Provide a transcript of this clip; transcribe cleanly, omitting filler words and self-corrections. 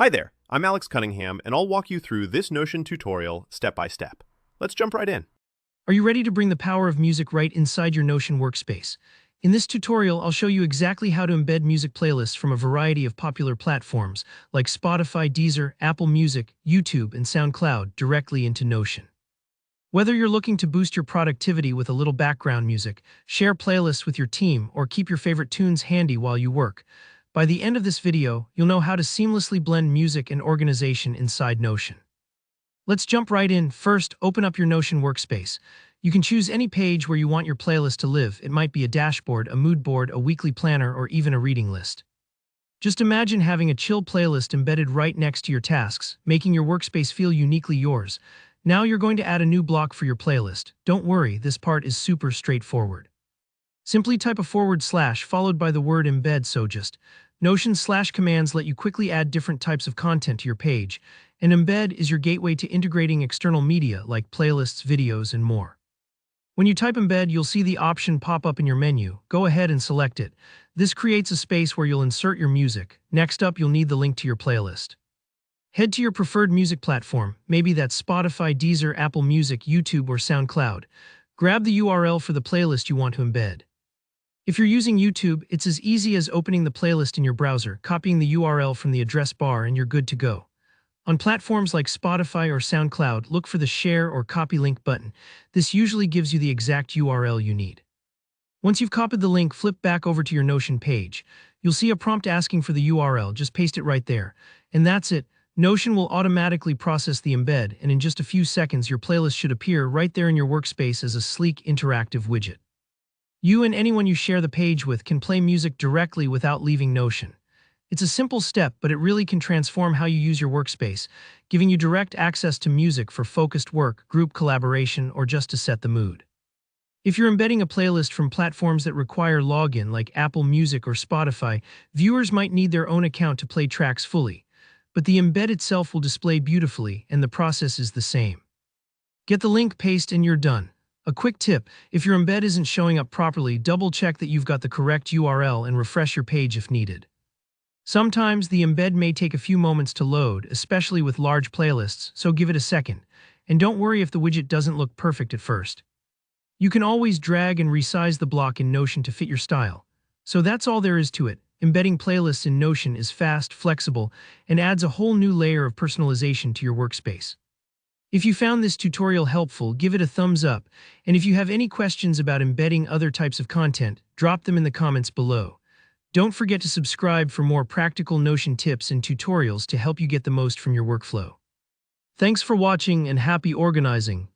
Hi there, I'm Alex Cunningham, and I'll walk you through this Notion tutorial step by step. Let's jump right in. Are you ready to bring the power of music right inside your Notion workspace? In this tutorial, I'll show you exactly how to embed music playlists from a variety of popular platforms like Spotify, Deezer, Apple Music, YouTube, and SoundCloud directly into Notion. Whether you're looking to boost your productivity with a little background music, share playlists with your team, or keep your favorite tunes handy while you work, by the end of this video, you'll know how to seamlessly blend music and organization inside Notion. Let's jump right in. First, open up your Notion workspace. You can choose any page where you want your playlist to live. It might be a dashboard, a mood board, a weekly planner, or even a reading list. Just imagine having a chill playlist embedded right next to your tasks, making your workspace feel uniquely yours. Now you're going to add a new block for your playlist. Don't worry, this part is super straightforward. Simply type a / followed by the word embed. Notion / commands let you quickly add different types of content to your page, and embed is your gateway to integrating external media like playlists, videos, and more. When you type embed, you'll see the option pop up in your menu. Go ahead and select it. This creates a space where you'll insert your music. Next up, you'll need the link to your playlist. Head to your preferred music platform, maybe that's Spotify, Deezer, Apple Music, YouTube, or SoundCloud. Grab the URL for the playlist you want to embed. If you're using YouTube, it's as easy as opening the playlist in your browser, copying the URL from the address bar, and you're good to go. On platforms like Spotify or SoundCloud, look for the Share or Copy Link button. This usually gives you the exact URL you need. Once you've copied the link, flip back over to your Notion page. You'll see a prompt asking for the URL. Just paste it right there. And that's it. Notion will automatically process the embed, and in just a few seconds, your playlist should appear right there in your workspace as a sleek, interactive widget. You and anyone you share the page with can play music directly without leaving Notion. It's a simple step, but it really can transform how you use your workspace, giving you direct access to music for focused work, group collaboration, or just to set the mood. If you're embedding a playlist from platforms that require login like Apple Music or Spotify, viewers might need their own account to play tracks fully. But the embed itself will display beautifully, and the process is the same. Get the link, paste, and you're done. A quick tip, if your embed isn't showing up properly, double-check that you've got the correct URL and refresh your page if needed. Sometimes the embed may take a few moments to load, especially with large playlists, so give it a second. And don't worry if the widget doesn't look perfect at first. You can always drag and resize the block in Notion to fit your style. So that's all there is to it. Embedding playlists in Notion is fast, flexible, and adds a whole new layer of personalization to your workspace. If you found this tutorial helpful, give it a thumbs up, and if you have any questions about embedding other types of content, drop them in the comments below. Don't forget to subscribe for more practical Notion tips and tutorials to help you get the most from your workflow. Thanks for watching and happy organizing.